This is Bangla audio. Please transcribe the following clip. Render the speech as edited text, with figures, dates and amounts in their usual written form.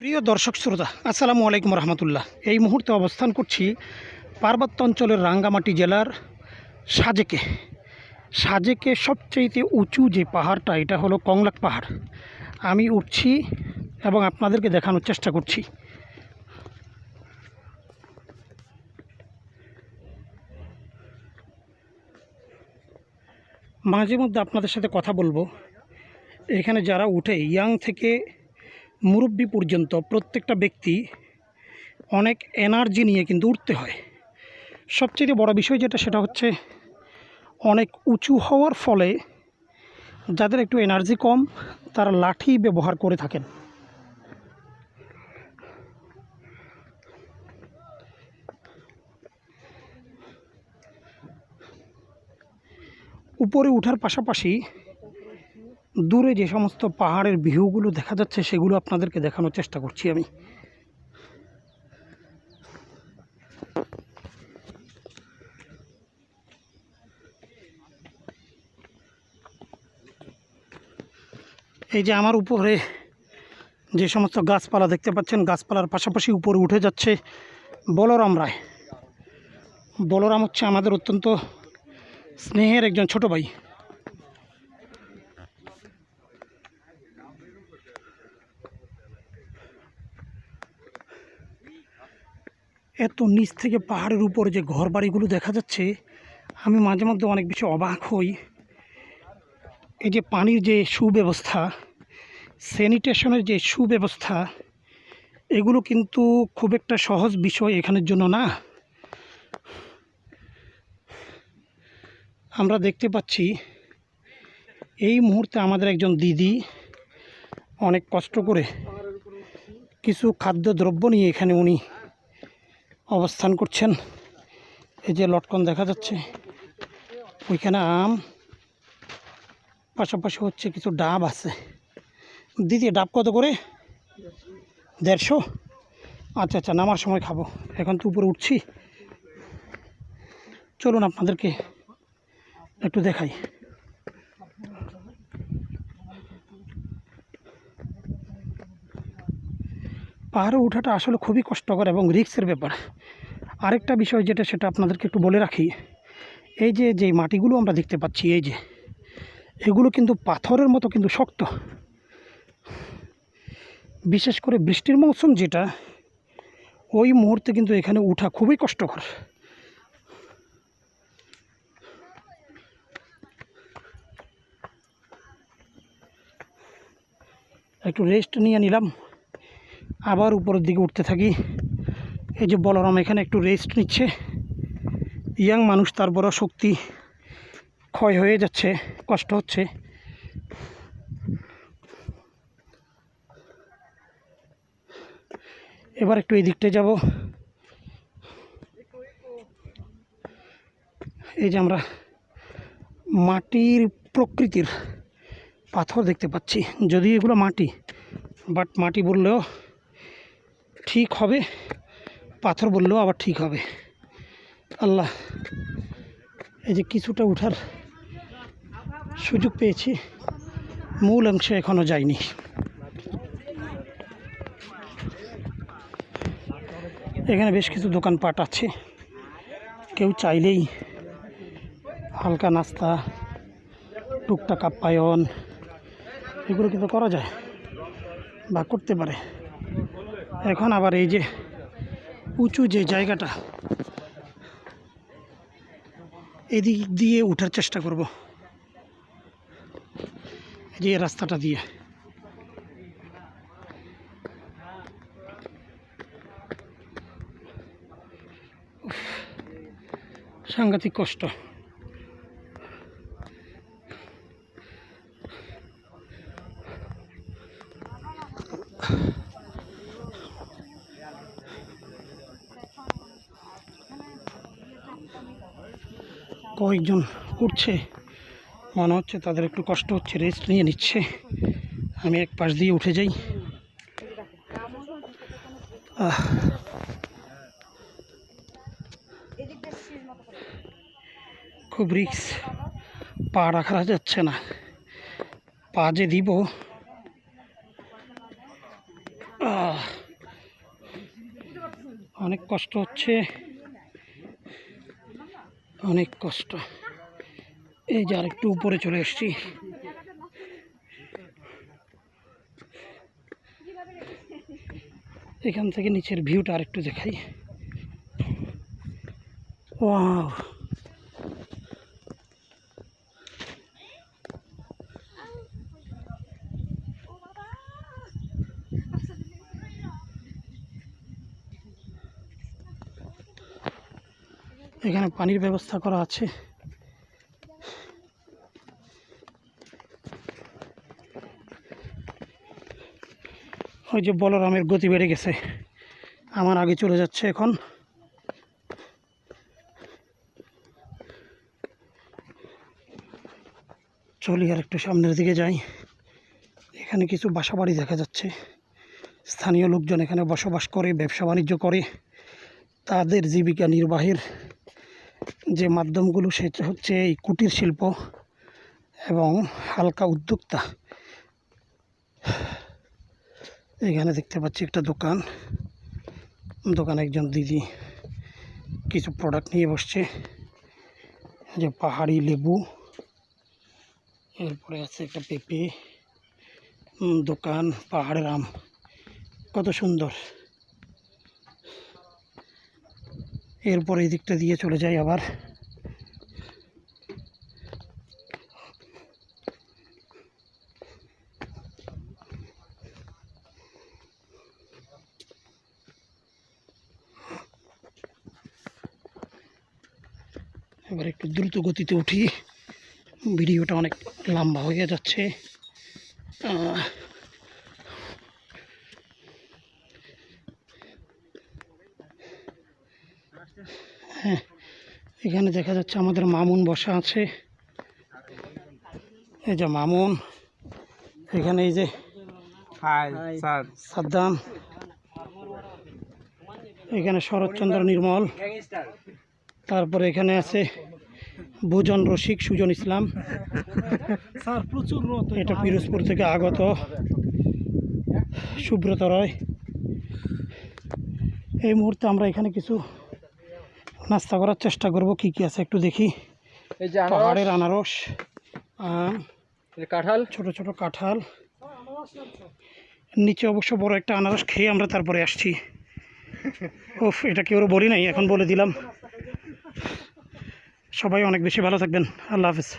প্রিয় দর্শক শ্রোতা, আসসালামু আলাইকুম রহমতুল্লাহ। এই মুহূর্তে অবস্থান করছি পার্বত্য অঞ্চলের রাঙ্গামাটি জেলার সাজেকে সবচেয়ে উঁচু যে পাহাড়টা, এটা হলো কংলাক পাহাড়। আমি উঠছি এবং আপনাদেরকে দেখানোর চেষ্টা করছি। মাঝে মধ্যে আপনাদের সাথে কথা বলবো। এখানে যারা উঠে, ইয়াং থেকে মুরব্বি পর্যন্ত প্রত্যেকটা ব্যক্তি অনেক এনার্জি নিয়ে কিন্তু উঠতে হয়। সবচেয়ে বড় বিষয় যেটা, সেটা হচ্ছে অনেক উঁচু হওয়ার ফলে যাদের একটু এনার্জি কম, তারা লাঠি ব্যবহার করে থাকেন। উপরে ওঠার পাশাপাশি দূরে যে সমস্ত পাহাড়ের ভিউগুলো দেখা যাচ্ছে, সেগুলো আপনাদেরকে দেখানোর চেষ্টা করছি আমি। এই যে আমার উপরে যে সমস্ত গাছপালা দেখতে পাচ্ছেন, গাছপালার পাশাপাশি উপরে উঠে যাচ্ছে বলরাম রায়। বলরাম হচ্ছে আমাদের অত্যন্ত স্নেহের একজন ছোট ভাই। এত নিচ থেকে পাহাড়ের উপরে যে ঘর বাড়িগুলো দেখা যাচ্ছে, আমি মাঝে মধ্যে অনেক বেশি অবাক হই। এই যে পানির যে সুব্যবস্থা, স্যানিটেশনের যে সুব্যবস্থা, এগুলো কিন্তু খুব একটা সহজ বিষয় এখানের জন্য না। আমরা দেখতে পাচ্ছি এই মুহূর্তে আমাদের একজন দিদি অনেক কষ্ট করে কিছু খাদ্যদ্রব্য নিয়ে এখানে উনি অবস্থান করছেন। এই যে লটকন দেখা যাচ্ছে, ওইখানে আম, পাশাপাশি হচ্ছে কিছু ডাব আছে। দিদি, ডাব কত করে? 150? আচ্ছা আচ্ছা, নামার সময় খাবো। এখন তো উপরে উঠছি, চলুন আপনাদেরকে একটু দেখাই। পাহাড়ে ওঠাটা আসলে খুবই কষ্টকর এবং রিস্কের ব্যাপার। আরেকটা বিষয় যেটা, সেটা আপনাদেরকে একটু বলে রাখি। এই যে মাটিগুলো আমরা দেখতে পাচ্ছি, এই যে এগুলো কিন্তু পাথরের মতো কিন্তু শক্ত। বিশেষ করে বৃষ্টির মৌসুম যেটা, ওই মুহূর্তে কিন্তু এখানে ওঠা খুবই কষ্টকর। একটু রেস্ট নিয়ে নিলাম, আবার উপরের দিকে উঠতে থাকি। এই যে বলরাম এখানে একটু রেস্ট নিচ্ছে। ইয়াং মানুষ, তারপরও শক্তি ক্ষয় হয়ে যাচ্ছে, কষ্ট হচ্ছে। এবার একটু এই দিকটায় যাব। এই যে আমরা মাটির প্রকৃতির পাথর দেখতে পাচ্ছি। যদিও এগুলো মাটি, বাট মাটি বললেও ঠিক হবে, পাথর বললেও আবার ঠিক হবে। আল্লাহ, এই যে কিছুটা ওঠার সুযোগ পেয়েছি, মূল অংশে এখনও যাইনি। এখানে বেশ কিছু দোকানপাট আছে, কেউ চাইলেই হালকা নাস্তা, টুকটাক আপ্যায়ন, এগুলো কিন্তু করা যায় বা করতে পারে। এখন আবার এই যে উঁচু যে জায়গাটা, এদিক দিয়ে ওঠার চেষ্টা করব, যে রাস্তাটা দিয়ে। সাংঘাতিক কষ্ট। কয়েকজন উঠছে, মনে হচ্ছে তাদের একটু কষ্ট হচ্ছে, রেস্ট নিয়ে নিচ্ছে। আমি এক পাশ দিয়ে উঠে যাই। খুব রিস্ক, পা রাখা যাচ্ছে না। পা যে দিব, অনেক কষ্ট হচ্ছে, অনেক কষ্ট। এই যে আরেকটু উপরে চলে এসেছি। এখান থেকে নিচের ভিউটা আরেকটু দেখাই। ওয়াও, এখানে পানির ব্যবস্থা করা আছে। ওই যে বলরামের গতি বেড়ে গেছে, আমার আগে চলে যাচ্ছে এখন। চলি আর একটু সামনের দিকে যাই। এখানে কিছু বাসাবাড়ি দেখা যাচ্ছে। স্থানীয় লোকজন এখানে বসবাস করে, ব্যবসা বাণিজ্য করে। তাদের জীবিকা নির্বাহের যে মাধ্যমগুলো সেটা হচ্ছে এই কুটির শিল্প এবং হালকা উদ্যোক্তা। এখানে দেখতে পাচ্ছি একটা দোকান। দোকানে একজন দিদি কিছু প্রোডাক্ট নিয়ে বসছে, যে পাহাড়ি লেবু, এরপরে আছে একটা পেঁপে। দোকান পাহাড়ের আম, কত সুন্দর। এরপরে এই দিকটা দিয়ে চলে যাই আবার। এবার একটু দ্রুত গতিতে উঠি, ভিডিওটা অনেক লম্বা হয়ে যাচ্ছে। হ্যাঁ, এখানে দেখা যাচ্ছে আমাদের মামুন বসা আছে। এই যে মামুন, এখানে এই যে সাদ্দাম, এখানে শরৎচন্দ্র নির্মল, তারপরে এখানে আছে ভোজন রসিক সুজন ইসলাম। এটা পিরোজপুর থেকে আগত সুব্রত রয়। এই মুহূর্তে আমরা এখানে কিছু নাস্তা করার চেষ্টা করব। কি কি আছে একটু দেখি। এই যে পাহাড়ের আনারস, আম, কাঁঠাল, ছোট ছোট কাঁঠাল। নিচে অবশ্য বড় একটা আনারস খেয়ে আমরা তারপরে আসছি। ওফ, এটা কেউ বলি নাই, এখন বলে দিলাম। সবাই অনেক বেশি ভালো থাকবেন। আল্লাহ হাফেজ।